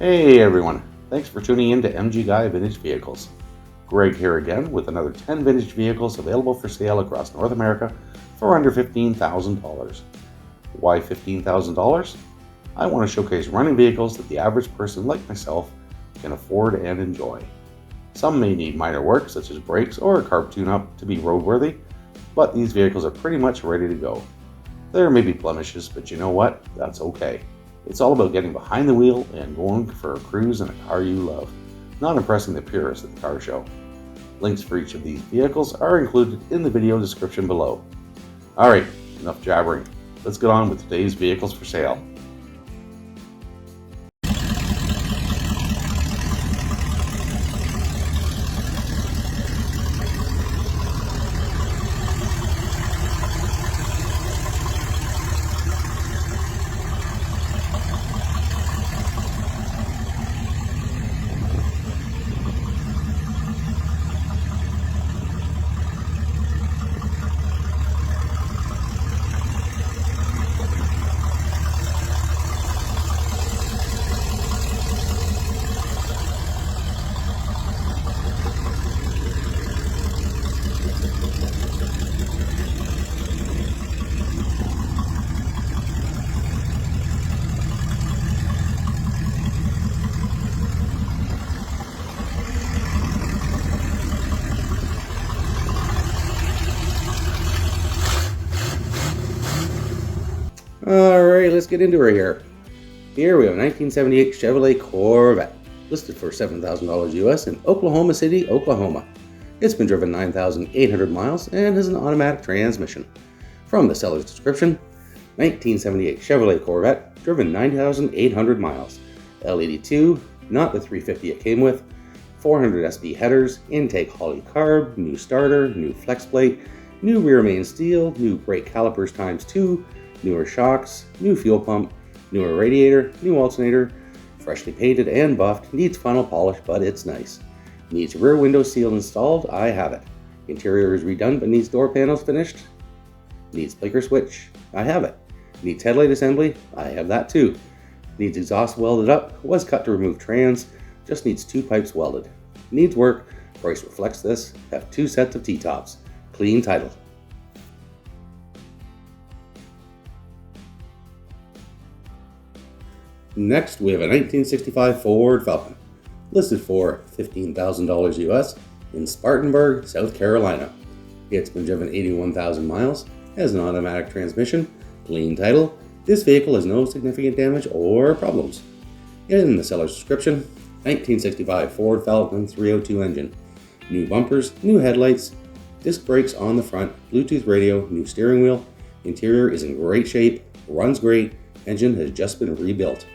Hey everyone, thanks for tuning in to MG Guy Vintage Vehicles. Greg here again with another 10 vintage vehicles available for sale across North America for under $15,000. Why $15,000? I want to showcase running vehicles that the average person like myself can afford and enjoy. Some may need minor work such as brakes or a carb tune-up to be roadworthy, but these vehicles are pretty much ready to go. There may be blemishes, but you know what? That's okay. It's all about getting behind the wheel and going for a cruise in a car you love, not impressing the purists at the car show. Links for each of these vehicles are included in the video description below. Alright, enough jabbering. Let's get on with today's vehicles for sale. Alright, let's get into it here. Here we have a 1978 Chevrolet Corvette, listed for $7,000 US in Oklahoma City, Oklahoma. It's been driven 9,800 miles and has an automatic transmission. From the seller's description, 1978 Chevrolet Corvette, driven 9,800 miles. L82, not the 350 it came with, 400 SP headers, intake Holley carb, new starter, new flex plate, new rear main steel, new brake calipers ×2, newer shocks, new fuel pump, newer radiator, new alternator, freshly painted and buffed, needs final polish but it's nice. Needs rear window seal installed, I have it. Interior is redone but needs door panels finished. Needs blinker switch, I have it. Needs headlight assembly, I have that too. Needs exhaust welded up, was cut to remove trans, just needs 2 pipes welded. Needs work, price reflects this, have 2 sets of T-tops. Clean title. Next, we have a 1965 Ford Falcon, listed for $15,000 US in Spartanburg, South Carolina. It's been driven 81,000 miles, has an automatic transmission, clean title. This vehicle has no significant damage or problems. In the seller's description, 1965 Ford Falcon 302 engine, new bumpers, new headlights, disc brakes on the front, Bluetooth radio, new steering wheel, interior is in great shape, runs great, engine has just been rebuilt.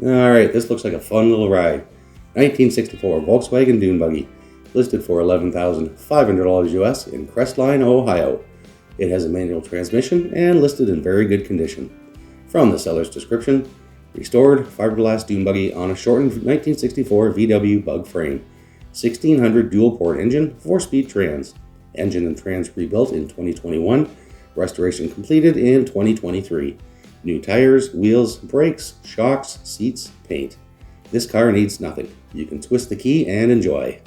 Alright, this looks like a fun little ride. 1964 Volkswagen Dune Buggy, listed for $11,500 US in Crestline, Ohio. It has a manual transmission and listed in very good condition. From the seller's description, restored fiberglass dune buggy on a shortened 1964 VW bug frame. 1600 dual-port engine, 4-speed trans. Engine and trans rebuilt in 2021. Restoration completed in 2023. New tires, wheels, brakes, shocks, seats, paint. This car needs nothing. You can twist the key and enjoy.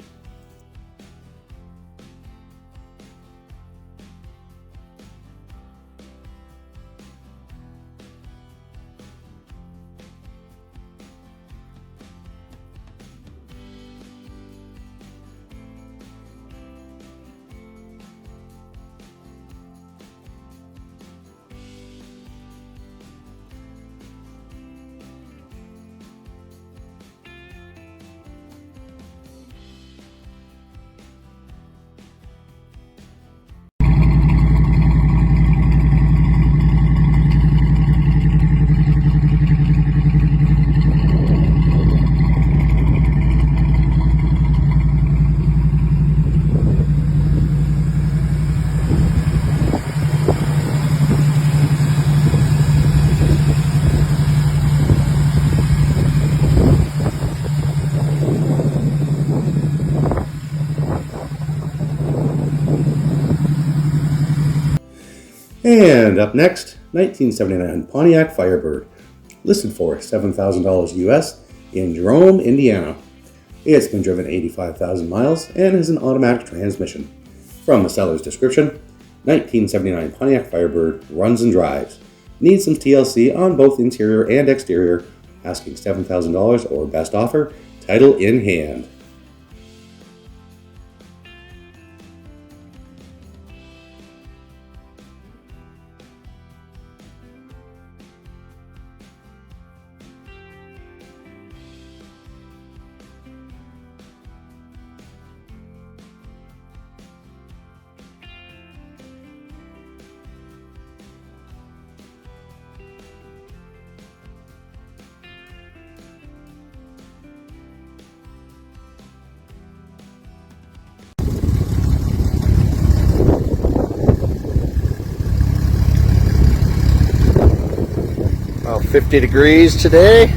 And up next, 1979 Pontiac Firebird, listed for $7,000 US in Jerome, Indiana. It's been driven 85,000 miles and has an automatic transmission. From the seller's description, 1979 Pontiac Firebird runs and drives. Needs some TLC on both interior and exterior. Asking $7,000 or best offer, title in hand. About 50 degrees today.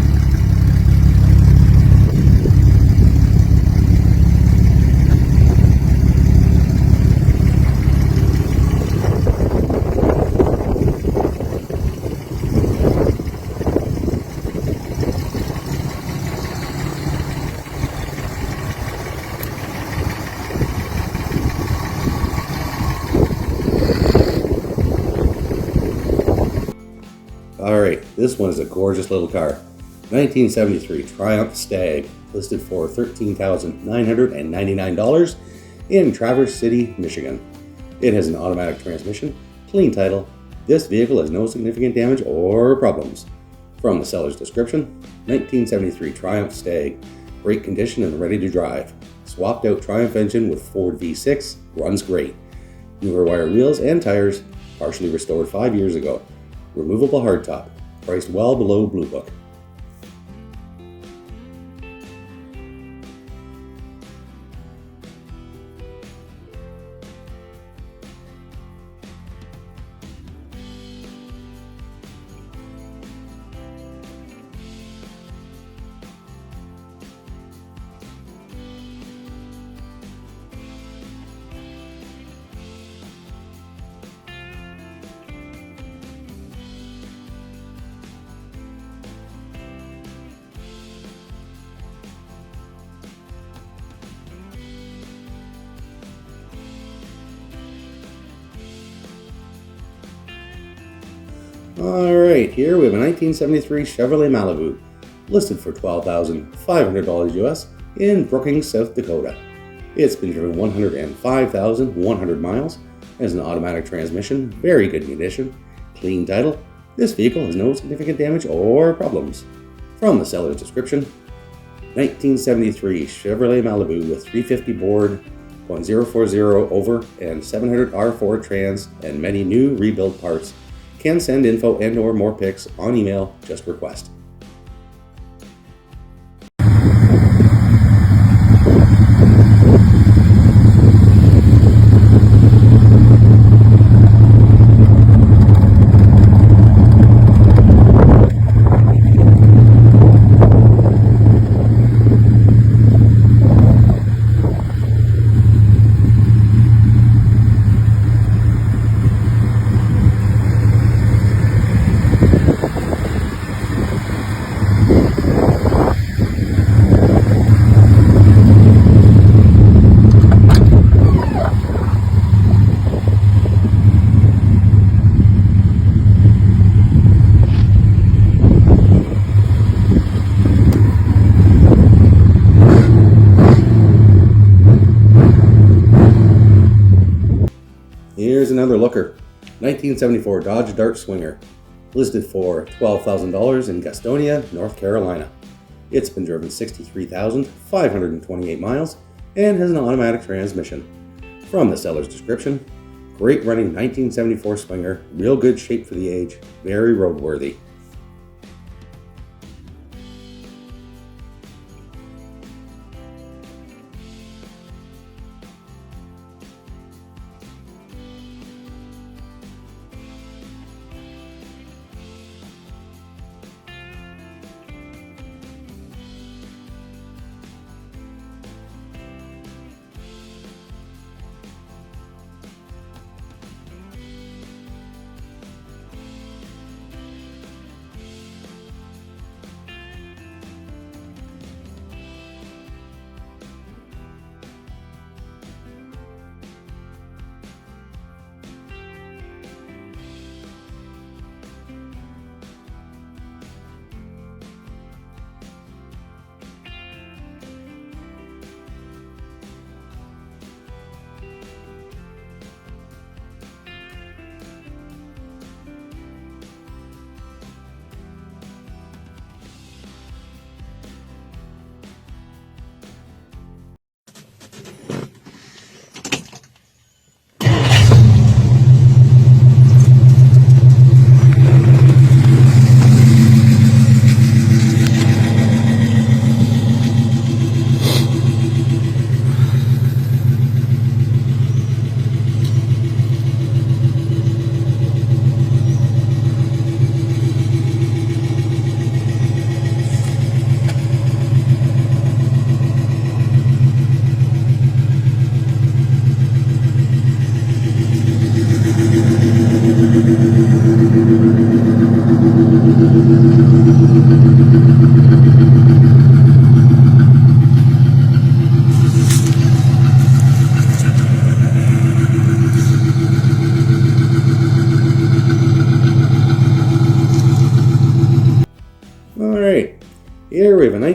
Alright, this one is a gorgeous little car. 1973 Triumph Stag, listed for $13,999 in Traverse City, Michigan. It has an automatic transmission, clean title. This vehicle has no significant damage or problems. From the seller's description, 1973 Triumph Stag, great condition and ready to drive. Swapped out Triumph engine with Ford V6, runs great. Newer wire wheels and tires, partially restored 5 years ago. Removable hardtop, priced well below Blue Book. Alright, here we have a 1973 Chevrolet Malibu, listed for $12,500 US in Brookings, South Dakota. It's been driven 105,100 miles, has an automatic transmission, very good condition, clean title. This vehicle has no significant damage or problems. From the seller's description, 1973 Chevrolet Malibu with 350 board, .040 over and 700 R4 trans and many new rebuild parts. Can send info and or more pics on email, just request. Here's another looker. 1974 Dodge Dart Swinger, listed for $12,000 in Gastonia, North Carolina. It's been driven 63,528 miles and has an automatic transmission. From the seller's description, great running 1974 Swinger, real good shape for the age, very roadworthy.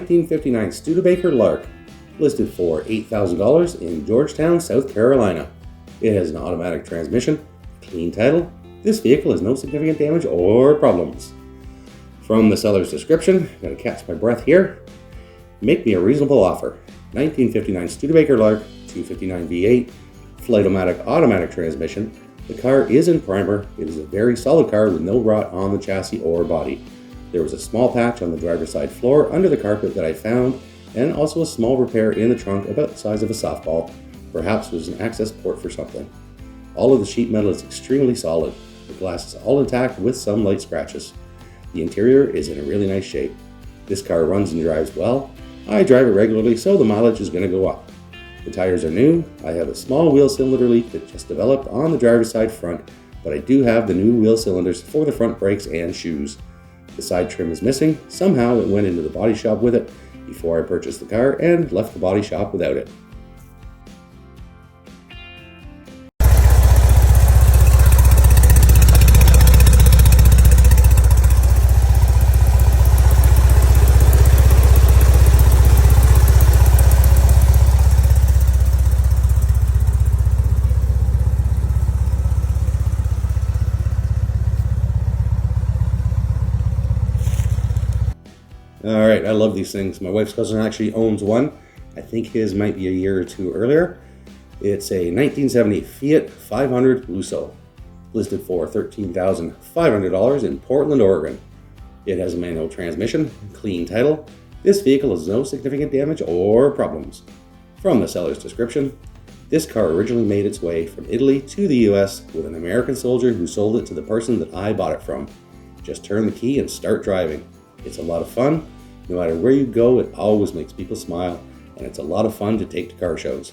1959 Studebaker Lark, listed for $8,000 in Georgetown, South Carolina. It has an automatic transmission, clean title. This vehicle has no significant damage or problems. From the seller's description, I'm going to catch my breath here. Make me a reasonable offer. 1959 Studebaker Lark, 259 V8, Flight-O-Matic automatic transmission. The car is in primer. It is a very solid car with no rot on the chassis or body. There was a small patch on the driver's side floor under the carpet that I found, and also a small repair in the trunk about the size of a softball. Perhaps it was an access port for something. All of the sheet metal is extremely solid. The glass is all intact with some light scratches. The interior is in a really nice shape. This car runs and drives well. I drive it regularly, so the mileage is going to go up. The tires are new. I have a small wheel cylinder leak that just developed on the driver's side front, but I do have the new wheel cylinders for the front brakes and shoes. The side trim is missing. Somehow it went into the body shop with it before I purchased the car and left the body shop without it. Alright, I love these things. My wife's cousin actually owns one. I think his might be a year or two earlier. It's a 1970 Fiat 500 Lusso, listed for $13,500 in Portland, Oregon. It has a manual transmission, clean title. This vehicle has no significant damage or problems. From the seller's description, this car originally made its way from Italy to the US with an American soldier who sold it to the person that I bought it from. Just turn the key and start driving. It's a lot of fun. No matter where you go, it always makes people smile, and it's a lot of fun to take to car shows.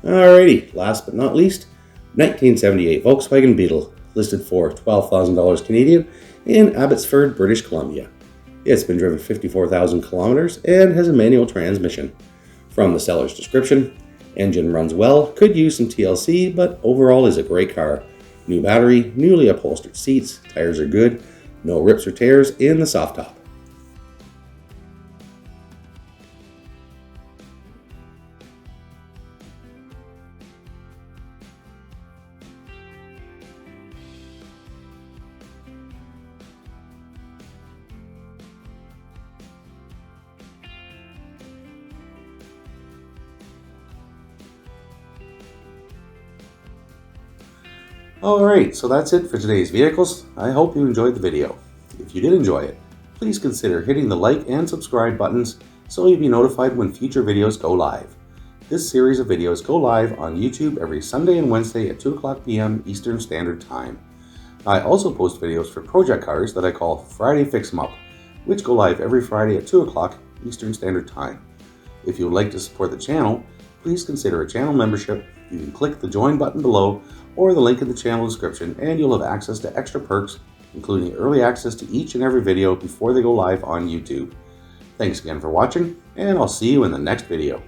Alrighty, last but not least, 1978 Volkswagen Beetle, listed for $12,000 Canadian in Abbotsford, British Columbia. It's been driven 54,000 kilometers and has a manual transmission. From the seller's description, engine runs well, could use some TLC, but overall is a great car. New battery, newly upholstered seats, tires are good, no rips or tears in the soft top. Alright, so that's it for today's vehicles. I hope you enjoyed the video. If you did enjoy it, please consider hitting the like and subscribe buttons so you'll be notified when future videos go live. This series of videos go live on YouTube every Sunday and Wednesday at 2:00 p.m. Eastern Standard Time. I also post videos for project cars that I call Friday Fix 'em Up, which go live every Friday at 2:00 Eastern Standard Time. If you would like to support the channel, please consider a channel membership. You can click the join button below or the link in the channel description, and you'll have access to extra perks, including early access to each and every video before they go live on YouTube. Thanks again for watching, and I'll see you in the next video.